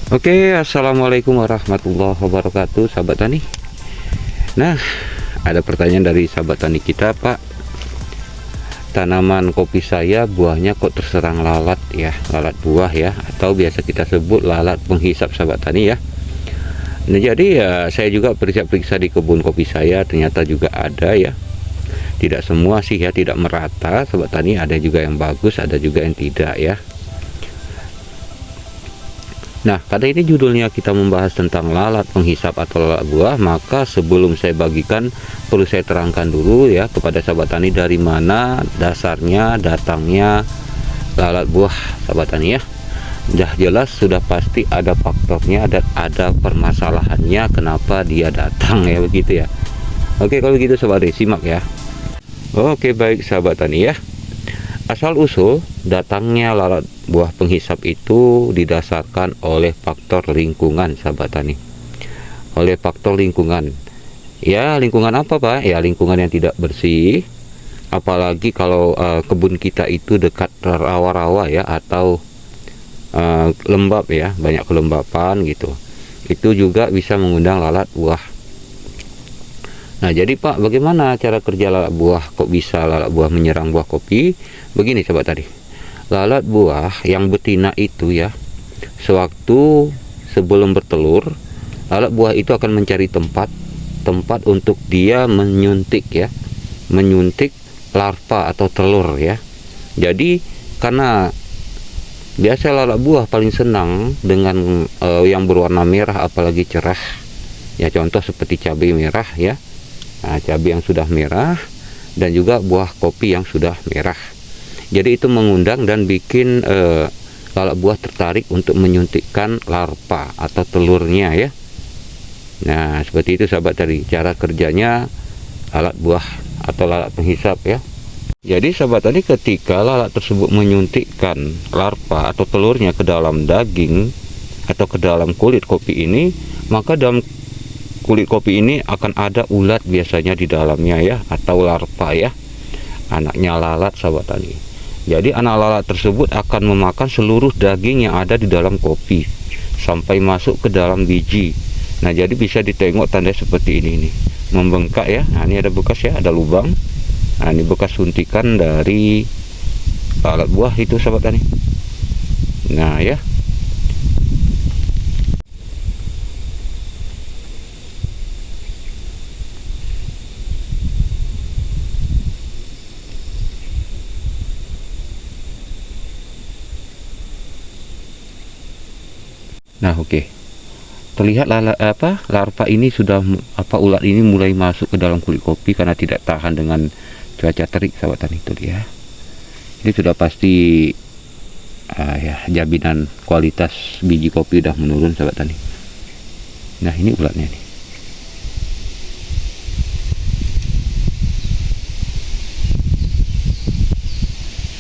Oke, assalamualaikum warahmatullahi wabarakatuh, sahabat tani. Nah, ada pertanyaan dari sahabat tani kita, Pak. Tanaman kopi saya buahnya kok terserang lalat ya, lalat buah ya, atau biasa kita sebut lalat penghisap, sahabat tani ya. Nah, jadi ya saya juga periksa-periksa di kebun kopi saya, ternyata juga ada ya. Tidak semua sih ya, tidak merata, sahabat tani. Ada juga yang bagus, ada juga yang tidak ya. Nah, kali ini judulnya kita membahas tentang lalat penghisap atau lalat buah. Maka sebelum saya bagikan, perlu saya terangkan dulu ya kepada sahabat tani dari mana dasarnya, datangnya lalat buah, sahabat tani ya. Sudah jelas, sudah pasti ada faktornya dan ada permasalahannya kenapa dia datang ya, begitu ya. Oke, kalau gitu sahabat tani simak ya. Oke, baik sahabat tani ya. Asal usul datangnya lalat buah penghisap itu didasarkan oleh faktor lingkungan, sahabat tani. Oleh faktor lingkungan. Ya, lingkungan apa, Pak? Ya, lingkungan yang tidak bersih. Apalagi kalau kebun kita itu dekat rawa-rawa ya, atau lembab ya, banyak kelembapan gitu. Itu juga bisa mengundang lalat buah. Nah, jadi Pak, bagaimana cara kerja lalat buah? Kok bisa lalat buah menyerang buah kopi? Begini sahabat tadi, lalat buah yang betina itu ya, sewaktu sebelum bertelur, lalat buah itu akan mencari tempat untuk dia menyuntik ya, menyuntik larva atau telur ya. Jadi karena biasa lalat buah paling senang dengan yang berwarna merah, apalagi cerah ya, contoh seperti cabai merah ya. Nah, cabai yang sudah merah dan juga buah kopi yang sudah merah. Jadi itu mengundang dan bikin lalat buah tertarik untuk menyuntikkan larva atau telurnya ya. Nah, seperti itu sahabat tadi cara kerjanya lalat buah atau lalat penghisap ya. Jadi sahabat tadi, ketika lalat tersebut menyuntikkan larva atau telurnya ke dalam daging atau ke dalam kulit kopi ini, maka dalam kulit kopi ini akan ada ulat biasanya di dalamnya ya, atau larva ya, anaknya lalat, sahabat tani. Jadi anak lalat tersebut akan memakan seluruh daging yang ada di dalam kopi sampai masuk ke dalam biji. Nah, jadi bisa ditengok tanda seperti ini nih, membengkak ya. Nah, ini ada bekas ya, ada lubang. Nah, ini bekas suntikan dari lalat buah itu, sahabat tani. Nah ya, nah oke. Terlihat larva ini sudah ulat ini mulai masuk ke dalam kulit kopi karena tidak tahan dengan cuaca terik, sahabat tani. Itu dia. Ini sudah pasti ya, jaminan kualitas biji kopi udah menurun, sahabat tani. Nah, ini ulatnya nih.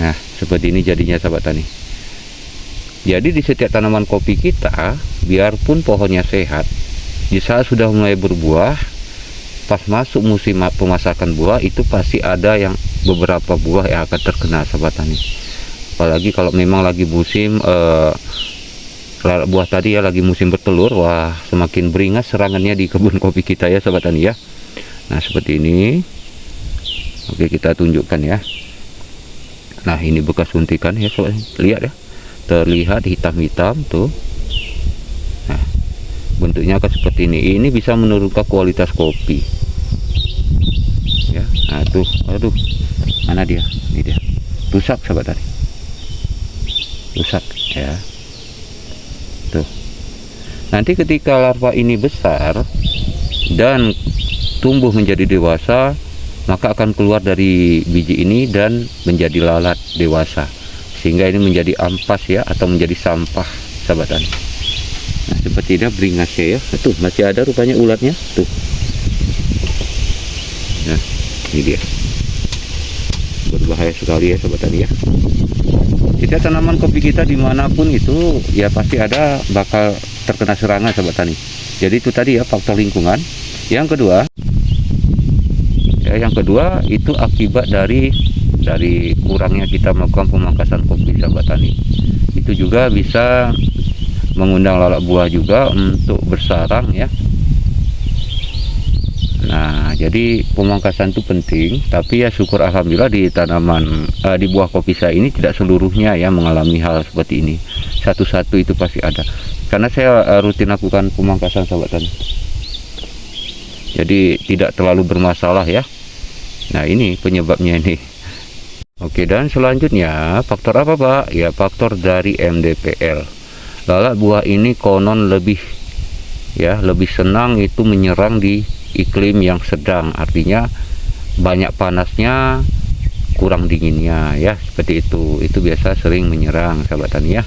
Nah, seperti ini jadinya, sahabat tani. Jadi di setiap tanaman kopi kita, biarpun pohonnya sehat, di saat sudah mulai berbuah, pas masuk musim pemasakan buah, itu pasti ada yang beberapa buah yang akan terkena, sahabat tani. Apalagi kalau memang lagi musim lalat buah tadi ya, lagi musim bertelur, wah semakin beringas serangannya di kebun kopi kita ya, sahabat tani ya. Nah, seperti ini. Oke, kita tunjukkan ya. Nah, ini bekas suntikan ya sobat, lihat ya, terlihat hitam-hitam tuh. Nah, bentuknya akan seperti ini bisa menurunkan kualitas kopi ya. Nah tuh, aduh, mana dia, ini dia, rusak sahabat tani, rusak ya. Tuh, nanti ketika larva ini besar dan tumbuh menjadi dewasa, maka akan keluar dari biji ini dan menjadi lalat dewasa, sehingga ini menjadi ampas ya, atau menjadi sampah sahabat tani. Nah, seperti ini beringasnya ya. Tuh, masih ada rupanya ulatnya tuh. Nah, ini dia, berbahaya sekali ya sahabat tani ya. Kita tanaman kopi kita dimanapun itu ya pasti ada bakal terkena serangan sahabat tani. Jadi itu tadi ya, faktor lingkungan. Yang kedua ya, yang kedua itu akibat dari kurangnya kita melakukan pemangkasan kopi sahabat tani. Itu juga bisa mengundang lalat buah juga untuk bersarang ya. Nah, jadi pemangkasan itu penting, tapi ya syukur alhamdulillah di tanaman di buah kopi saya ini tidak seluruhnya ya mengalami hal seperti ini. Satu-satu itu pasti ada. Karena saya rutin lakukan pemangkasan sahabat tani. Jadi tidak terlalu bermasalah ya. Nah, ini penyebabnya ini. Oke, dan selanjutnya faktor apa Pak? Ya, faktor dari MDPL. Lalat buah ini konon lebih senang itu menyerang di iklim yang sedang, artinya banyak panasnya kurang dinginnya ya, seperti itu biasa sering menyerang sahabat tani ya.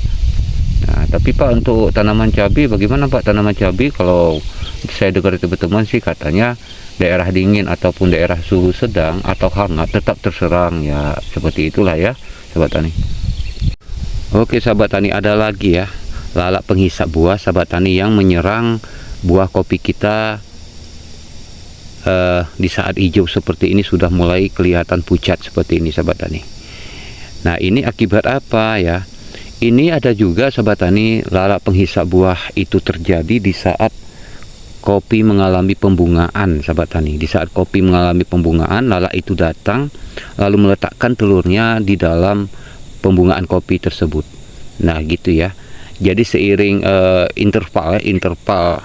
Nah, tapi Pak, untuk tanaman cabai bagaimana Pak? Tanaman cabai kalau saya dengar teman-teman sih katanya daerah dingin ataupun daerah suhu sedang atau hangat tetap terserang ya, seperti itulah ya sahabat tani. Oke sahabat tani, ada lagi ya lalat penghisap buah sahabat tani yang menyerang buah kopi kita. Di saat hijau seperti ini sudah mulai kelihatan pucat seperti ini sahabat tani. Nah, ini akibat apa ya? Ini ada juga sahabat tani, lalat penghisap buah itu terjadi di saat kopi mengalami pembungaan sahabat tani. Di saat kopi mengalami pembungaan, lalat itu datang lalu meletakkan telurnya di dalam pembungaan kopi tersebut. Nah, gitu ya. Jadi seiring interval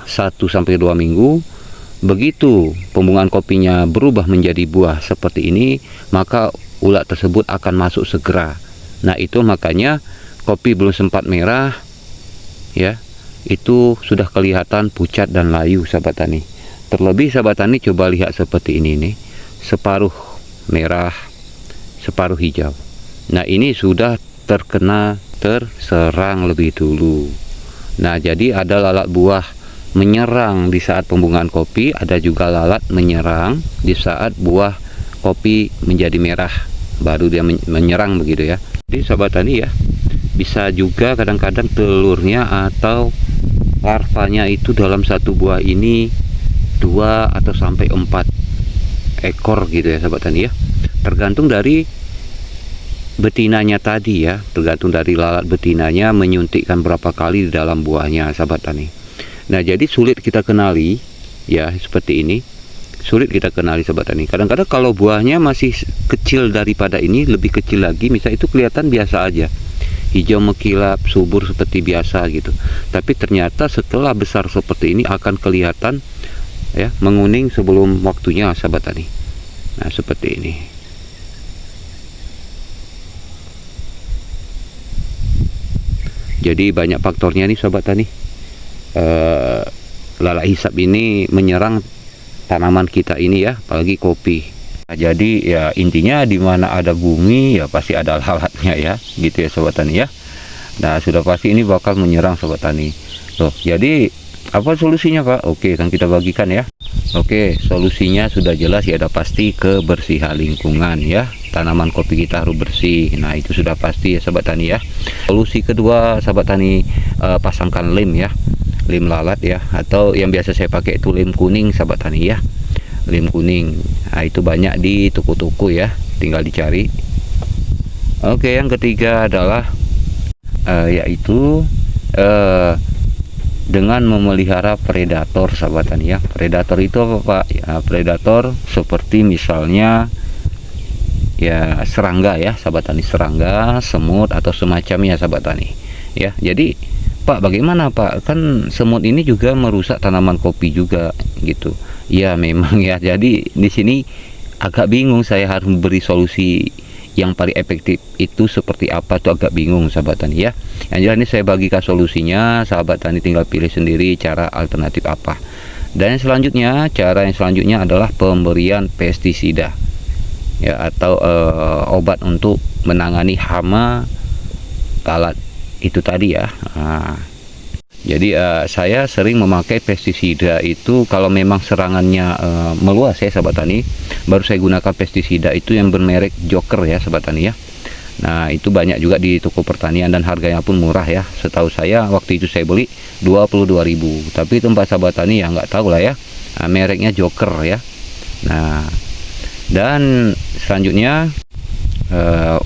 1-2 minggu, begitu pembungaan kopinya berubah menjadi buah seperti ini, maka ulat tersebut akan masuk segera. Nah, itu makanya kopi belum sempat merah ya, itu sudah kelihatan pucat dan layu sahabat tani. Terlebih sahabat tani coba lihat seperti ini nih, separuh merah, separuh hijau. Nah, ini sudah terserang lebih dulu. Nah, jadi ada lalat buah menyerang di saat pembungaan kopi, ada juga lalat menyerang di saat buah kopi menjadi merah, baru dia menyerang begitu ya. Jadi sahabat tani ya, bisa juga kadang-kadang telurnya atau larvanya itu dalam satu buah ini 2 atau sampai 4 ekor gitu ya sahabat tani ya, tergantung dari betinanya tadi ya, tergantung dari lalat betinanya menyuntikkan berapa kali di dalam buahnya sahabat tani. Nah, jadi sulit kita kenali ya, seperti ini sulit kita kenali sahabat tani. Kadang-kadang kalau buahnya masih kecil daripada ini, lebih kecil lagi, misalnya itu kelihatan biasa aja, hijau mengkilap subur seperti biasa gitu, tapi ternyata setelah besar seperti ini akan kelihatan ya menguning sebelum waktunya sahabat tani. Nah, seperti ini. Jadi banyak faktornya nih sahabat tani. Lalat hisap ini menyerang tanaman kita ini ya, apalagi kopi. Nah, jadi ya intinya di mana ada bumi ya pasti ada lalatnya ya, gitu ya sahabat tani ya. Nah, sudah pasti ini bakal menyerang sahabat tani. Loh, jadi apa solusinya Pak? Oke, kan kita bagikan ya. Oke, solusinya sudah jelas ya, ada pasti kebersihan lingkungan ya. Tanaman kopi kita harus bersih. Nah, itu sudah pasti ya sahabat tani ya. Solusi kedua sahabat tani, pasangkan lem ya, lem lalat ya, atau yang biasa saya pakai itu lem kuning sahabat tani ya, lem kuning. Nah, itu banyak di toko-toko ya, tinggal dicari. Oke, yang ketiga adalah yaitu dengan memelihara predator sahabat tani ya. Predator itu apa Pak? Ya, predator seperti misalnya ya serangga ya sahabat tani, serangga, semut atau semacamnya sahabat tani ya. Jadi Pak, bagaimana Pak, kan semut ini juga merusak tanaman kopi juga gitu ya. Memang ya, jadi di sini agak bingung, saya harus beri solusi yang paling efektif itu seperti apa tuh, agak bingung sahabat tani ya. Yang jelas ini saya bagikan solusinya, sahabat tani tinggal pilih sendiri cara alternatif apa. Dan selanjutnya, cara yang selanjutnya adalah pemberian pestisida ya, atau obat untuk menangani hama lalat itu tadi ya. Jadi saya sering memakai pestisida itu kalau memang serangannya meluas ya sahabat tani, baru saya gunakan pestisida itu yang bermerek Joker ya sahabat tani ya. Nah itu banyak juga di toko pertanian dan harganya pun murah ya. Setahu saya waktu itu saya beli 22.000, tapi tempat sahabat tani ya nggak tahu lah ya, mereknya Joker ya. Nah dan selanjutnya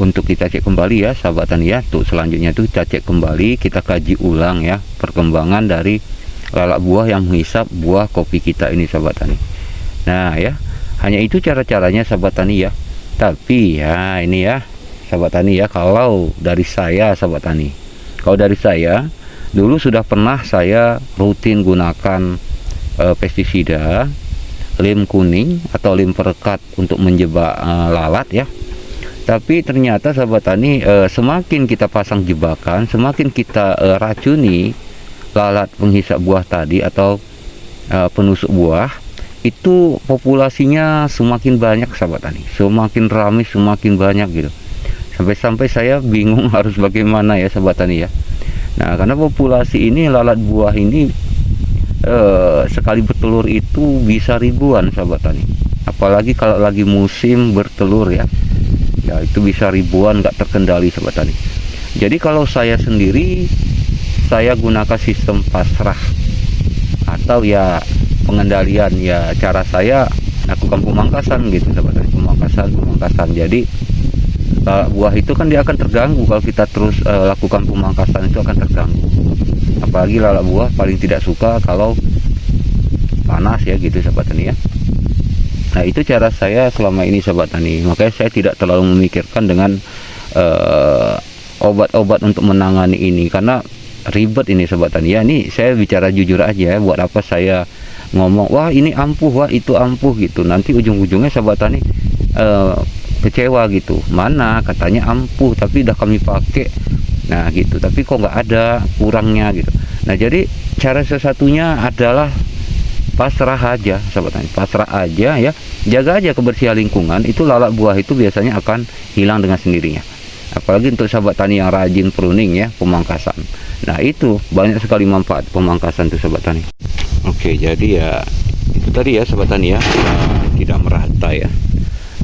untuk kita cek kembali ya sahabat tani ya, untuk selanjutnya itu kita cek kembali, kita kaji ulang ya perkembangan dari lalat buah yang menghisap buah kopi kita ini sahabat tani. Nah ya, hanya itu cara-caranya sahabat tani ya. Tapi ya ini ya sahabat tani ya, kalau dari saya sahabat tani, kalau dari saya dulu sudah pernah saya rutin gunakan pestisida lem kuning atau lem perekat untuk menjebak lalat ya. Tapi ternyata sahabat tani, semakin kita pasang jebakan, semakin kita racuni lalat penghisap buah tadi atau penusuk buah, itu populasinya semakin banyak sahabat tani, semakin ramai, semakin banyak gitu. Sampai-sampai saya bingung harus bagaimana ya sahabat tani ya. Nah karena populasi ini, lalat buah ini sekali bertelur itu bisa ribuan sahabat tani, apalagi kalau lagi musim bertelur ya. Ya itu bisa ribuan, nggak terkendali sahabat tani. Jadi kalau saya sendiri, saya gunakan sistem pasrah atau ya pengendalian ya, cara saya lakukan pemangkasan gitu sahabat tani, pemangkasan. Jadi buah itu kan dia akan terganggu kalau kita terus lakukan pemangkasan, itu akan terganggu. Apalagi lalat buah paling tidak suka kalau panas ya gitu sahabat tani ya. Nah itu cara saya selama ini sahabat tani, makanya saya tidak terlalu memikirkan dengan obat-obat untuk menangani ini, karena ribet ini sahabat tani ya. Ini saya bicara jujur aja, buat apa saya ngomong wah ini ampuh, wah itu ampuh gitu, nanti ujung-ujungnya sahabat tani kecewa gitu, mana katanya ampuh tapi udah kami pakai, nah gitu, tapi kok nggak ada kurangnya gitu. Nah jadi cara sesatunya adalah pasrah aja sahabat tani, pasrah aja ya, jaga aja kebersihan lingkungan, itu lalat buah itu biasanya akan hilang dengan sendirinya. Apalagi untuk sahabat tani yang rajin pruning ya, pemangkasan. Nah itu banyak sekali manfaat pemangkasan itu sahabat tani. Oke, jadi ya itu tadi ya sahabat tani ya, tidak merata ya,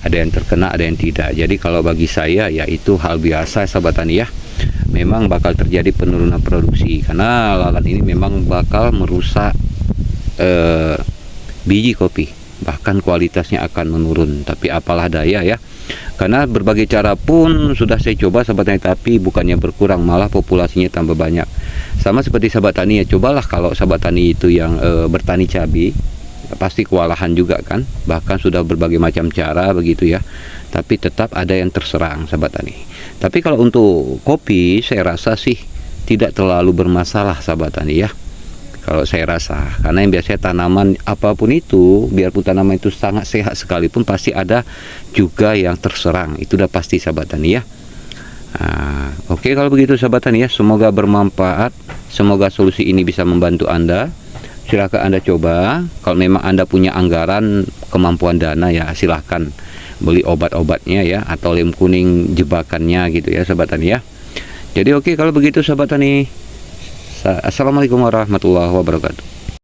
ada yang terkena ada yang tidak. Jadi kalau bagi saya ya itu hal biasa sahabat tani ya, memang bakal terjadi penurunan produksi karena lalat ini memang bakal merusak biji kopi, bahkan kualitasnya akan menurun. Tapi apalah daya ya, karena berbagai cara pun sudah saya coba sahabat tani, tapi bukannya berkurang, malah populasinya tambah banyak. Sama seperti sahabat tani ya, cobalah kalau sahabat tani itu yang bertani cabai, pasti kewalahan juga kan, bahkan sudah berbagai macam cara begitu ya, tapi tetap ada yang terserang sahabat tani. Tapi kalau untuk kopi saya rasa sih tidak terlalu bermasalah sahabat tani ya, kalau saya rasa, karena yang biasanya tanaman apapun itu, biarpun tanaman itu sangat sehat sekalipun, pasti ada juga yang terserang, itu udah pasti sahabat tani ya. Oke, kalau begitu sahabat tani ya, semoga bermanfaat, semoga solusi ini bisa membantu Anda. Silahkan Anda coba, kalau memang Anda punya anggaran, kemampuan dana ya silahkan beli obat-obatnya ya, atau lem kuning jebakannya gitu ya sahabat tani ya. Jadi oke, kalau begitu sahabat tani, assalamualaikum warahmatullahi wabarakatuh.